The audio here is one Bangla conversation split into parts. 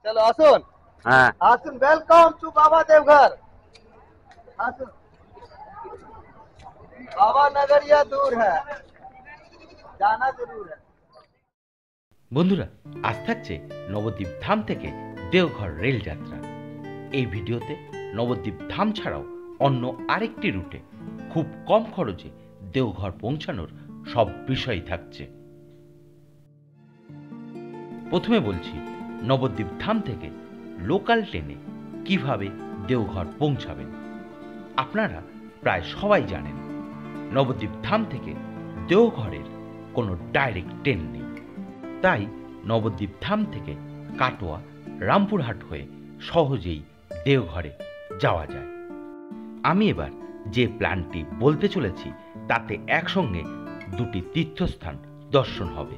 चलो आसुन। हाँ आसुन, वेलकम टू बाबा देवघर। आसुन। बाबा नगरिया दूर है, जाना जरूर है। বন্ধুরা, আজ থাকছে নবদ্বীপ ধাম থেকে দেওঘর রেল যাত্রা। এই ভিডিওতে নবদ্বীপ ধাম ছাড়াও অন্য আরেকটি রুটে খুব কম খরচে দেওঘর পৌঁছানোর সব বিষয় থাকছে। প্রথমে বলছি নবদ্বীপ ধাম থেকে লোকাল ট্রেনে কিভাবে দেওঘর পৌঁছাবেন। আপনারা প্রায় সবাই জানেন নবদ্বীপ ধাম থেকে দেওঘরের কোনো ডাইরেক্ট ট্রেন নেই। তাই নবদ্বীপ ধাম থেকে কাটোয়া, রামপুরহাট হয়ে সহজেই দেওঘরে যাওয়া যায়। আমি এবার যে প্ল্যানটি বলতে চলেছি তাতে একসঙ্গে দুটি তীর্থস্থান দর্শন হবে।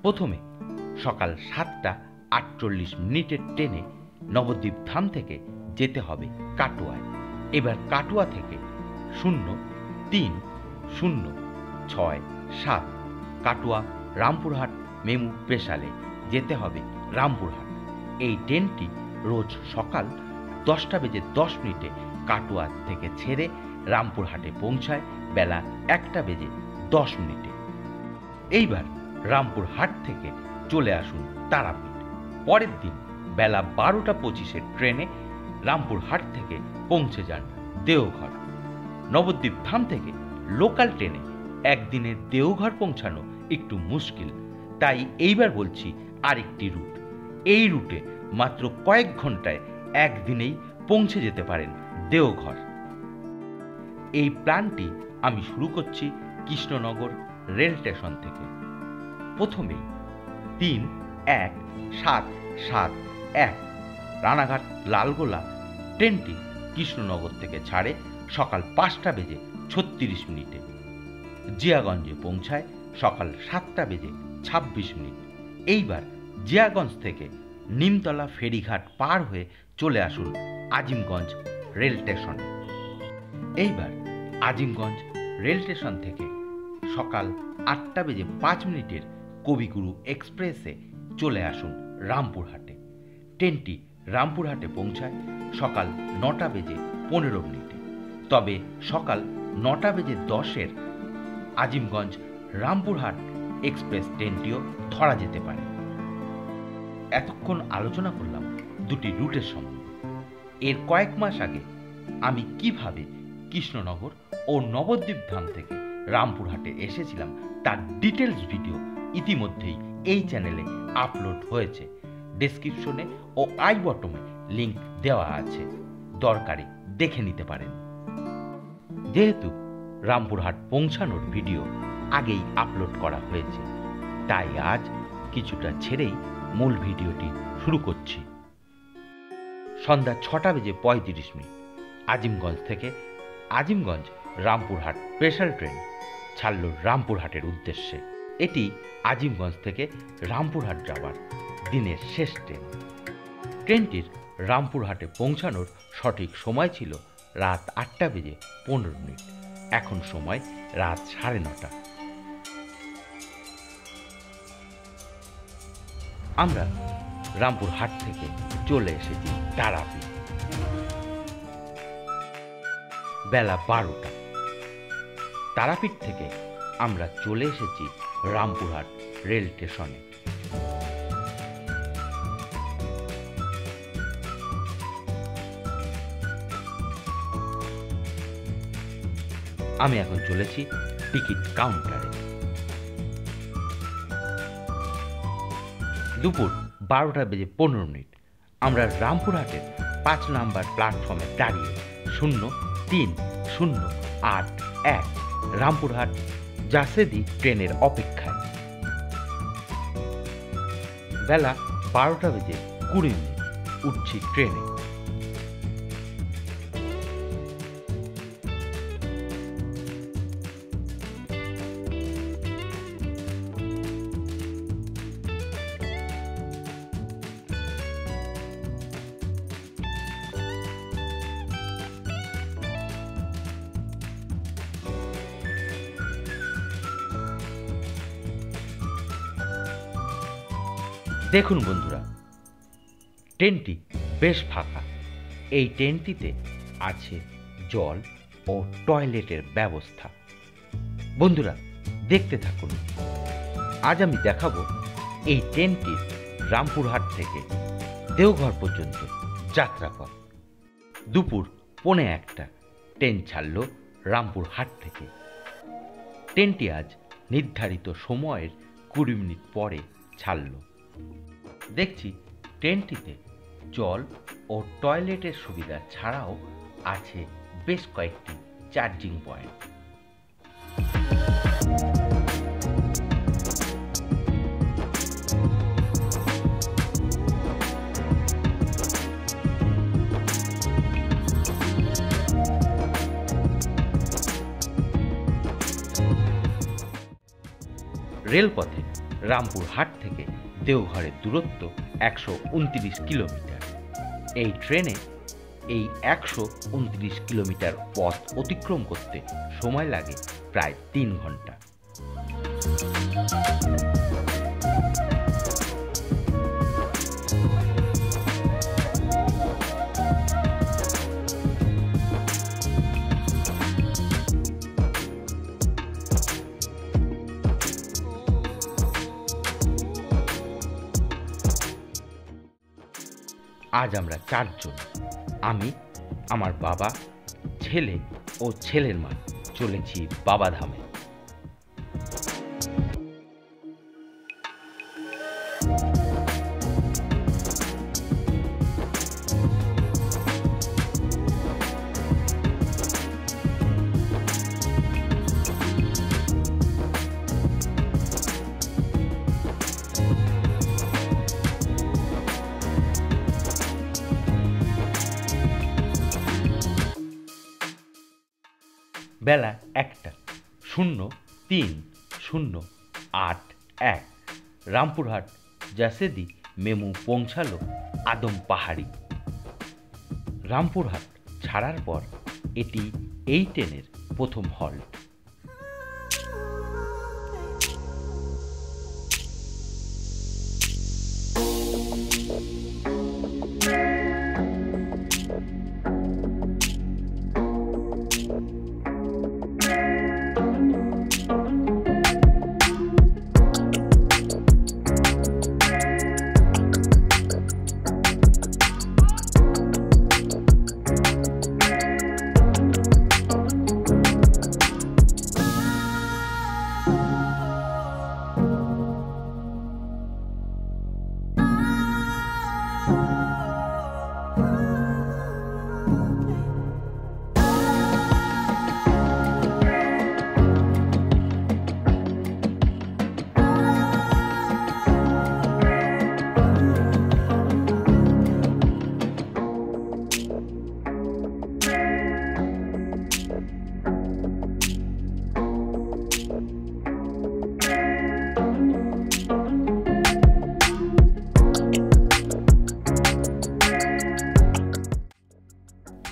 প্রথমে সকাল 7:48 ট্রেনে নবদ্বীপ ধাম থেকে যেতে হবে কাটোয়ায়। এবার কাটোয়া থেকে 03-0-6-7 কাটোয়া রামপুরহাট মেমু স্পেশালে যেতে হবে রামপুরহাট। এই ট্রেনটি রোজ সকাল 10:10 কাটোয়া থেকে ছেড়ে রামপুরহাটে পৌঁছায় বেলা 1:10। এইবার রামপুরহাট থেকে চলে আসুন তারাপীঠ। পরের দিন বেলা 12:25 ট্রেনে রামপুরহাট থেকে পৌঁছে যান দেওঘর। নবদ্বীপ ধাম থেকে লোকাল ট্রেনে একদিনে দেওঘর পৌঁছানো একটু মুশকিল, তাই এইবার বলছি আরেকটি রুট। এই রুটে মাত্র কয়েক ঘন্টায় একদিনেই পৌঁছে যেতে পারেন দেওঘর। এই প্ল্যানটি আমি শুরু করছি কৃষ্ণনগর রেল স্টেশন থেকে। প্রথমেই 3-1-7-7-1 রানাঘাট লালগোলা ট্রেনটি কৃষ্ণনগর থেকে ছাড়ে সকাল 5:36। জিয়াগঞ্জে পৌঁছায় সকাল 7:26। এইবার জিয়াগঞ্জ থেকে নিমতলা ফেরিঘাট পার হয়ে চলে আসুন আজিমগঞ্জ রেল স্টেশনে। এইবার আজিমগঞ্জ রেল স্টেশন থেকে সকাল 8:05 কবিগুরু এক্সপ্রেসে চলে আসুন রামপুরহাটে। ট্রেনটি রামপুরহাটে পৌঁছায় সকাল 9:15। তবে সকাল 9:10 আজিমগঞ্জ রামপুরহাট এক্সপ্রেস ট্রেনটিও ধরা যেতে পারে। এতক্ষণ আলোচনা করলাম দুটি রুটের সম্বন্ধে। এর কয়েক মাস আগে আমি কিভাবে কৃষ্ণনগর ও নবদ্বীপ ধাম থেকে রামপুরহাটে এসেছিলাম তার ডিটেলস ভিডিও ইতিমধ্যেই এই চ্যানেলে আপলোড হয়েছে। ডেসক্রিপশনে ও আই বটমে লিংক দেওয়া আছে, দরকারে দেখে নিতে পারেন। যেহেতু রামপুরহাট পৌঁছানোর ভিডিও আগেই আপলোড করা হয়েছে, তাই আজ কিছুটা ছেড়েই মূল ভিডিওটি শুরু করছি। সন্ধ্যা 6:35 আজিমগঞ্জ থেকে আজিমগঞ্জ রামপুরহাট স্পেশাল ট্রেন ছাড়ল রামপুরহাটের উদ্দেশ্যে। এটি আজিমগঞ্জ থেকে রামপুরহাট যাওয়ার দিনের শেষ ট্রেন। ট্রেনটির রামপুরহাটে পৌঁছানোর সঠিক সময় ছিল রাত 8:15। এখন সময় রাত 9:30। আমরা রামপুরহাট থেকে চলে এসেছি তারাপীঠ বেলা 12টা। তারাপীঠ থেকে আমরা চলে এসেছি রামপুরহাট রেল স্টেশনে। আমি এখন চলেছি টিকিট কাউন্টারে। দুপুর 12:15 আমরা রামপুরহাটের 5 নম্বর প্ল্যাটফর্মে দাঁড়িয়ে 03-0-8-1 রামপুরহাট জাসেদি ট্রেনের অপেক্ষায়। বেলা 12:20 উঠছি ট্রেনে। দেখুন বন্ধুরা, ট্রেনটি বেশ ফাঁকা। এই ট্রেনটিতে আছে জল ও টয়লেটের ব্যবস্থা। বন্ধুরা, দেখতে থাকুন। আজ আমি দেখাবো এই ট্রেনটির রামপুরহাট থেকে দেওঘর পর্যন্ত যাত্রাপথ। দুপুর 1:45 ট্রেন ছাড়ল রামপুরহাট থেকে। ট্রেনটি আজ নির্ধারিত সময়ের 20 মিনিট পরে ছাড়ল। দেখছি ট্রেনটিতে জল ও টয়লেটের সুবিধা ছাড়াও আছে বেশ কয়েকটি চার্জিং পয়েন্ট। রেলপথে রামপুরহাট থেকে দেওঘরের দূরত্ব 129 কিলোমিটার। এই ট্রেনে এই 129 কিলোমিটার পথ অতিক্রম করতে সময় লাগে প্রায় 3 ঘন্টা। আজ আমরা 4 জন, আমি, আমার বাবা, ছেলে ও ছেলের মা চলেছি বাবাধামে। বেলা 1:03:08 রামপুরহাট জাসেদি মেমু পৌঁছালো আদম পাহাড়ি। রামপুরহাট ছাড়ার পর এটি এই ট্রেনের প্রথম হল্ট।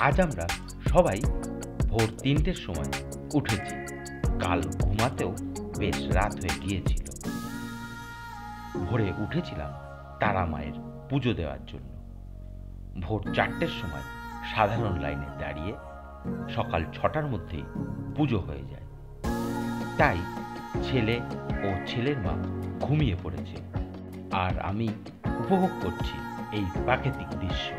আজ আমরা সবাই ভোর 3টের সময় উঠেছি। কাল ঘুমাতেও বেশ রাত হয়ে গিয়েছিল। ভোরে উঠেছিলাম তারা মায়ের পুজো দেওয়ার জন্য। ভোর 4টের সময় সাধারণ লাইনে দাঁড়িয়ে সকাল 6টার মধ্যেই পুজো হয়ে যায়। তাই ছেলে ও ছেলের মা ঘুমিয়ে পড়েছে, আর আমি উপভোগ করছি এই প্রাকৃতিক দৃশ্য।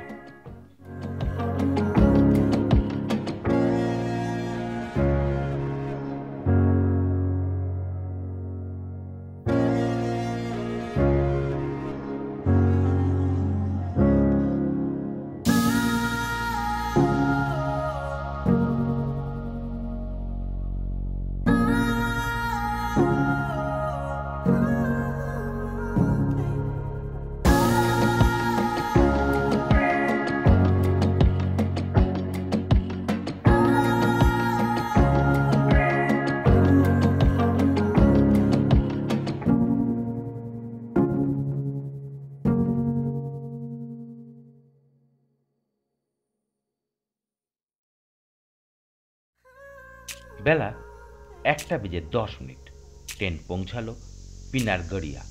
বেলা 1:10 ট্রেন পৌঁছালো পিনারগড়িয়া।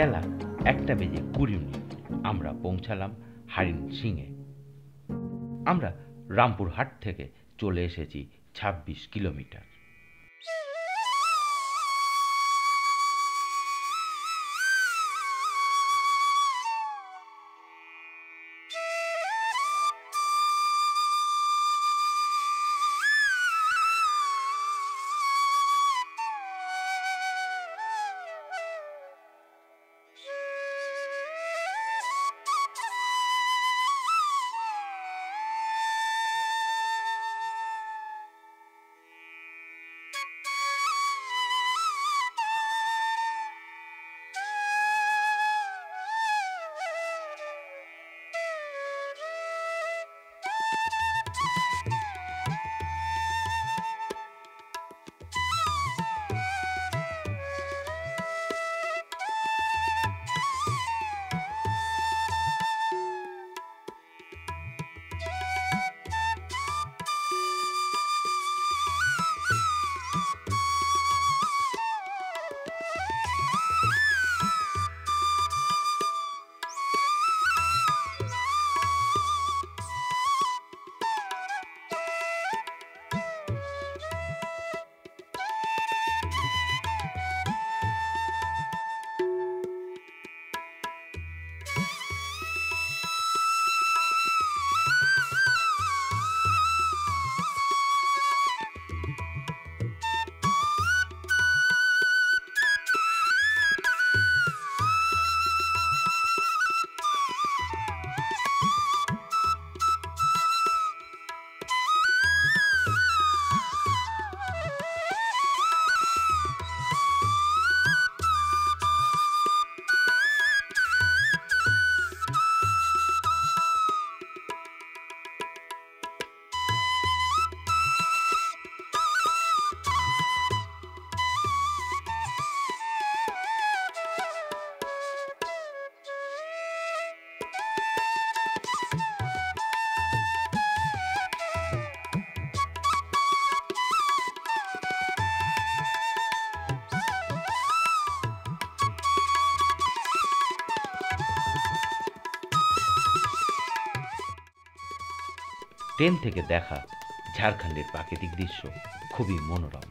বেলা 1:20 আমরা পৌঁছালাম হারিন সিংয়ে। আমরা রামপুরহাট থেকে চলে এসেছি 26 কিলোমিটার। ট্রেন থেকে দেখা ঝাড়খণ্ডের প্রাকৃতিক দৃশ্য খুবই মনোরম।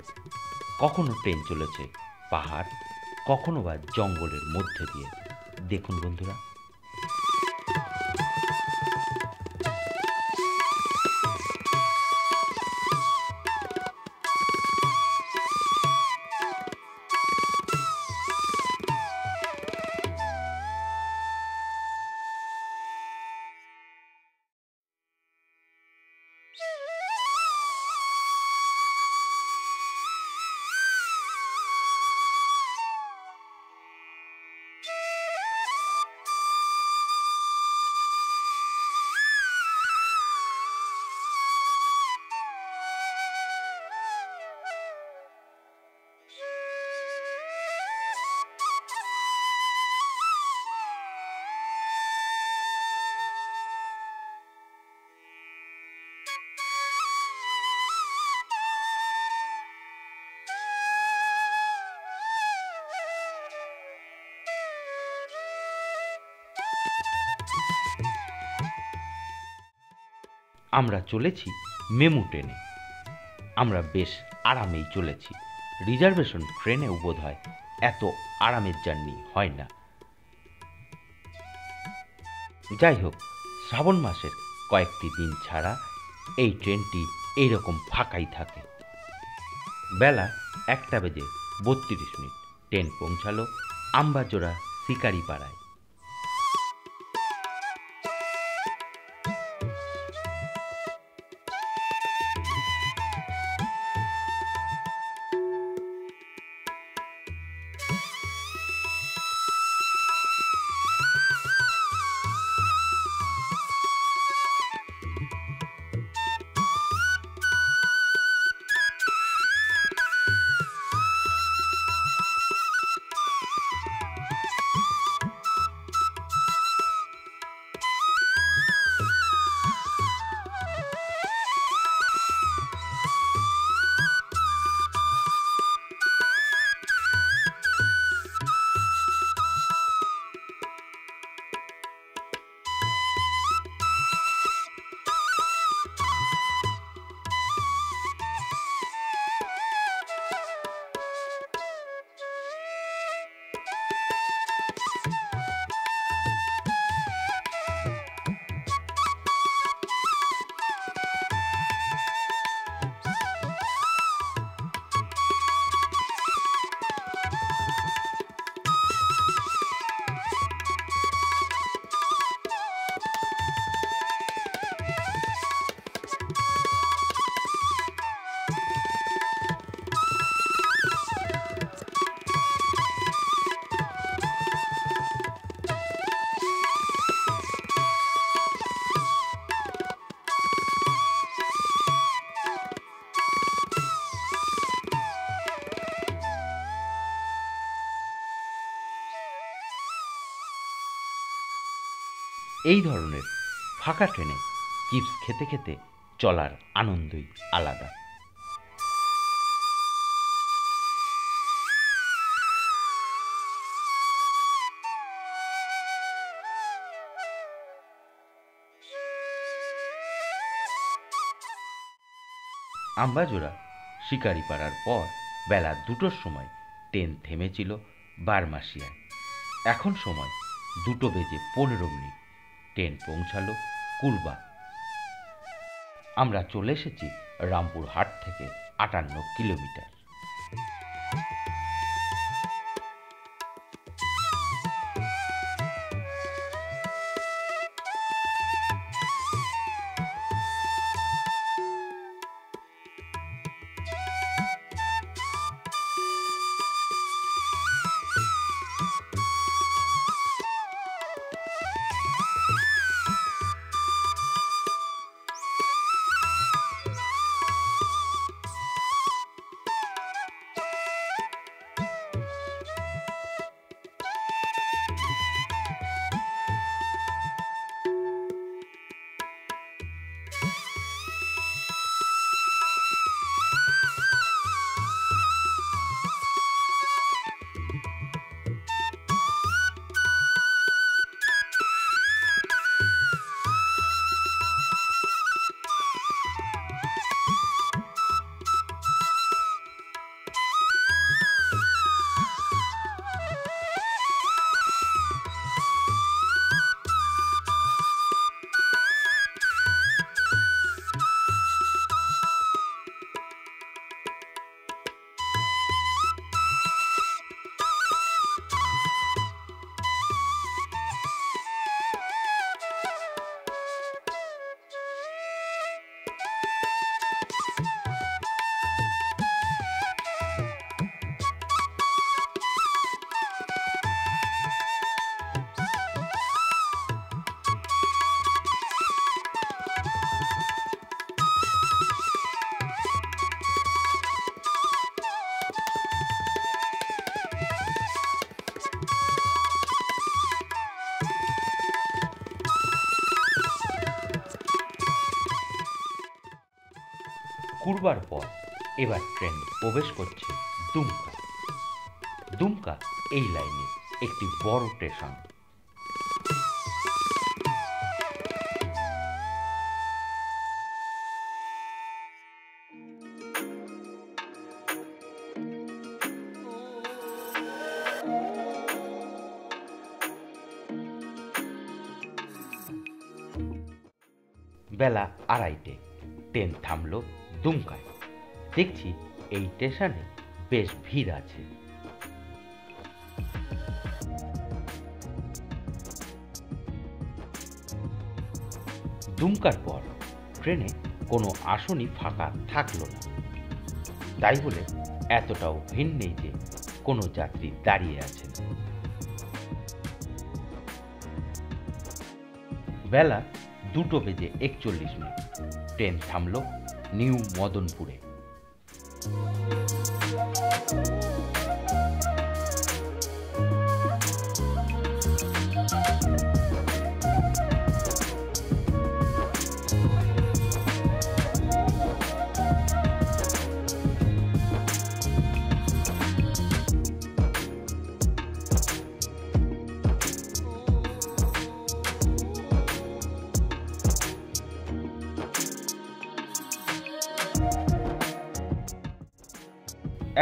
কখনো ট্রেন চলেছে পাহাড়, কখনো বা জঙ্গলের মধ্যে দিয়ে। দেখুন বন্ধুরা, আমরা চলেছি মেমু ট্রেনে। আমরা বেশ আরামেই চলেছি। রিজার্ভেশন ট্রেনেও বোধ হয় এত আরামের জার্নি হয় না। যাই হোক, শ্রাবণ মাসের কয়েকটি দিন ছাড়া এই ট্রেনটি এইরকম ফাঁকাই থাকে। বেলা 1:32 ট্রেন পৌঁছালো আম্বাজোড়া শিকারিপাড়ায়। এই ধরনের ফাঁকা ট্রেনে চিপস খেতে খেতে চলার আনন্দই আলাদা। আম্বাজোড়া শিকারিপাড়ার পর বেলা 2টোর সময় ট্রেন থেমেছিল বারমাসিয়ায়। এখন সময় 2:15। ট্রেন পৌঁছালো কুরবা। আমরা চলে এসেছি রামপুরহাট থেকে 58 কিলোমিটার। কুরবার পর এবার ট্রেন প্রবেশ করছে দুমকা। দুমকা এই লাইনে একটি বড় স্টেশন। বেলা 2:30 ট্রেন থামলো দুমকায়। দেখছি এই স্টেশনে বেশ ভিড় আছে। দুমকার পর ট্রেনে কোনো আসনই ফাঁকা থাকলো না। তাই বলে এতটাও ভিড় নেই যে কোনো যাত্রী দাঁড়িয়ে আছেন। বেলা 2:41। ট্রেন থামলো নিউ মদনপুরে।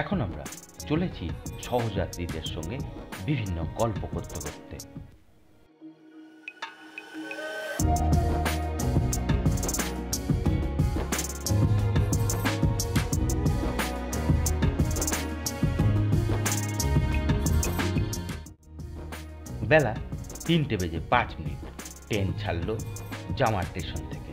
এখন আমরা চলেছি সহযাত্রীদের সঙ্গে বিভিন্ন গল্প করতে করতে। বেলা 3:05। ট্রেন ছাড়লো জামা স্টেশন থেকে।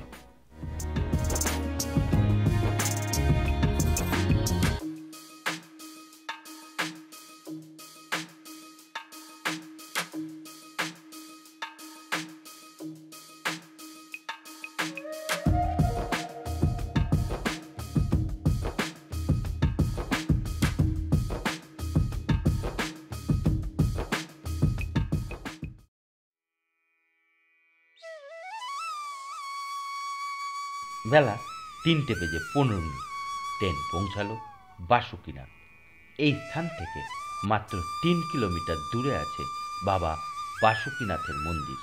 বেলা 3:15 ট্রেন পৌঁছালো বাসুকিনাথ। এই স্থান থেকে মাত্র 3 কিলোমিটার দূরে আছে বাবা বাসুকিনাথের মন্দির।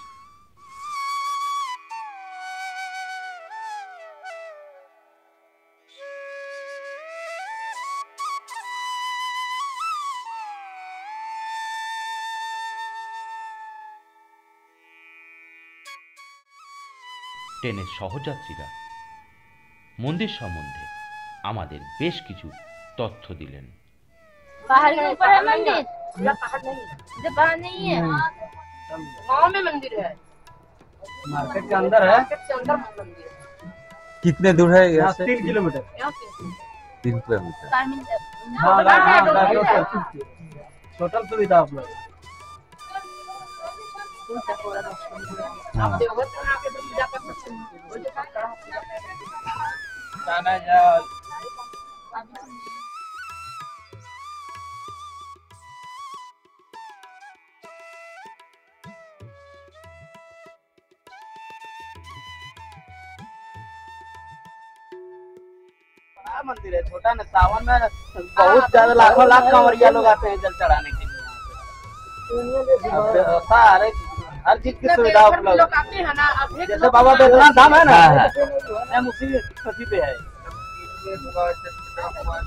ট্রেনের সহযাত্রীরা মন্দির সম্বন্ধে আমাদের বেশ কিছু তথ্য দিলেন। पहाड़ के ऊपर है मंदिर? पहाड़ नहीं है, इधर पहाड़ नहीं है, गाँव में मंदिर है, मार्केट के अंदर है। मार्केट के अंदर मंदिर है। कितने दूर है यहाँ यहाँ से? 3 किलोमीटर। यहाँ से 3 किलोमीटर। हाँ, टोटल टोटल सुविधा उपलब्ध। हाँ। देवघर से आके तो पूजा कर सकते हैं। वो जो कहा था। जाना जाओ। बड़ा मंदिर है, छोटा ना। सावन में बहुत ज्यादा लाखों लाख कांवरिया लोग आते हैं जल चढ़ाने के लिए। व्यवस्था हर चीज की सुविधा देवघर में उपलब्ध। लोग आते हैं ना, अब एक जैसे लोग बाबा बैद्यनाथ धाम है ना, हाँ, हाँ। हम उसी पे है। देवघर से आते हैं,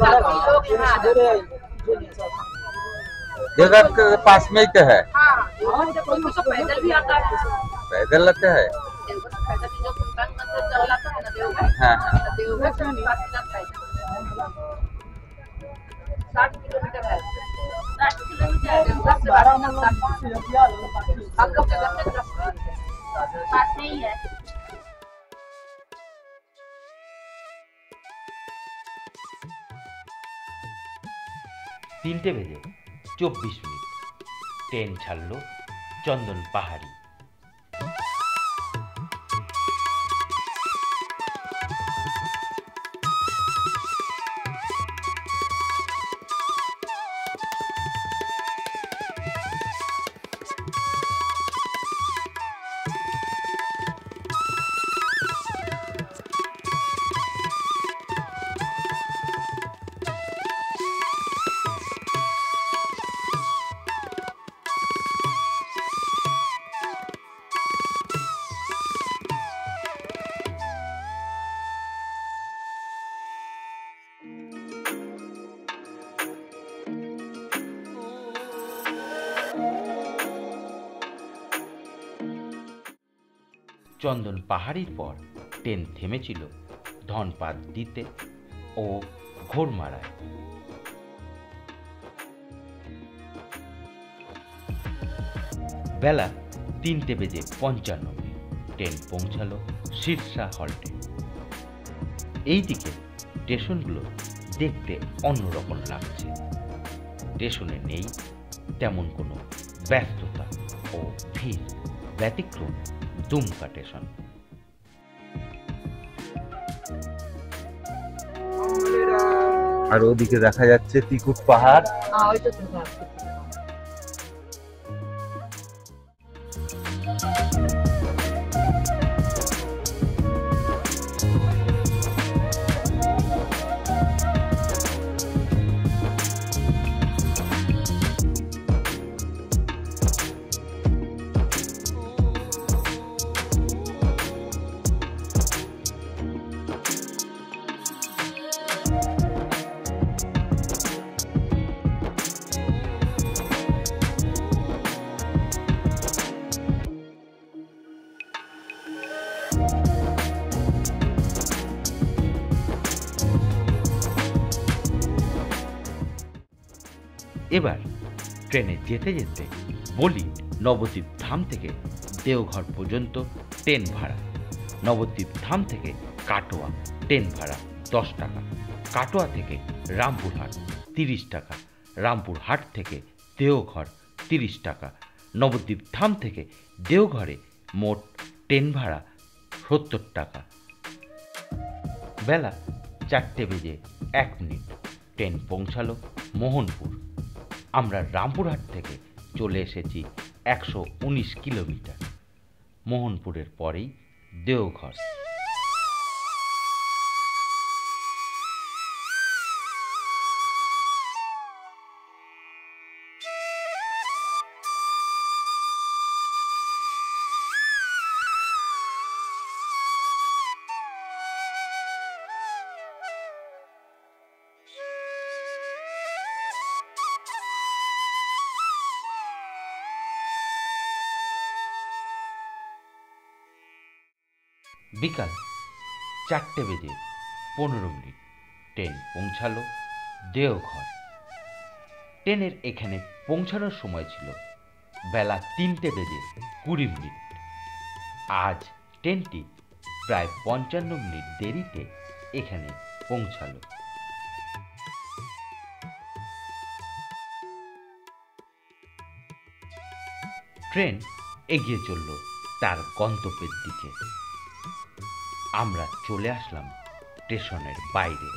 काफी लोग यहाँ आते हैं। जगह के पास में ही तो है। हाँ, देवघर से कोई तो पैदल भी आता है। पैदल लगता है। देवघर से पैदल भी जो सुल्तान मंदिर चल रहा था ना देवघर, हाँ, हाँ। तो देवघर से 60 किलोमीटर है। 60 किलोमीटर है देवघर से। आपका जगह से 10 किलोमीटर पास नहीं है। তিনটে বেজে 24 ট্রেন ছাড়লো চন্দন পাহাড়ি। চন্দন পাহাড়ির পর ট্রেন থেমেছিল ধনপাত দিতে ও ঘোড়মারায়। বেলা 3:55 ট্রেন পৌঁছালো সিরসা হল্টে। এইদিকে স্টেশনগুলো দেখতে অন্যরকম লাগছে। স্টেশনে নেই তেমন কোনো ব্যস্ততা ও ভিড়, ব্যতিক্রম দুমকা স্টেশন। আর ওদিকে দেখা যাচ্ছে তিকুট পাহাড়। हाँ वही तो सुना। এবার ট্রেনে যেতে যেতে বলি নবদ্বীপ ধাম থেকে দেওঘর পর্যন্ত ট্রেন ভাড়া। নবদ্বীপ ধাম থেকে কাটোয়া ট্রেন ভাড়া 10 টাকা, কাটোয়া থেকে রামপুরহাট 30 টাকা, রামপুরহাট থেকে দেওঘর 30 টাকা, নবদ্বীপ ধাম থেকে দেওঘরে মোট ট্রেন ভাড়া 70 টাকা। বেলা 4:01 ট্রেন পৌঁছালো মোহনপুর। আমরা রামপুরহাট থেকে চলে এসেছি 119 কিলোমিটার। মোহনপুরের পরেই দেওঘর। বিকাল 4:15 ট্রেন পৌঁছালো দেওঘর। ট্রেনের এখানে পৌঁছানোর সময় ছিল বেলা 3:20। আজ ট্রেনটি প্রায় 55 মিনিট দেরিতে এখানে পৌঁছালো। ট্রেন এগিয়ে চলল তার গন্তব্যের দিকে। আমরা চলে আসলাম স্টেশনের বাইরে।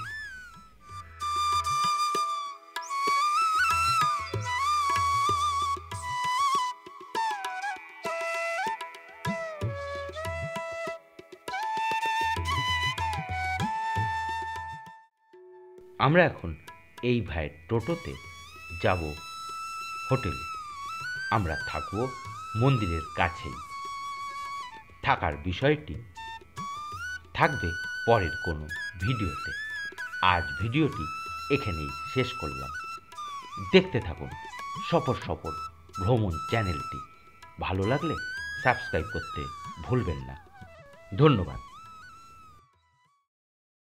আমরা এখন এই ভাইয়ের টোটোতে যাব হোটেল। আমরা থাকবো মন্দিরের কাছেই। থাকার বিষয়টি থাকবে পরের কোনো ভিডিওতে। আজ ভিডিওটি এখানেই শেষ করলাম। দেখতে থাকুন সফর সফর ভ্রমণ চ্যানেলটি। ভালো লাগলে সাবস্ক্রাইব করতে ভুলবেন না। ধন্যবাদ।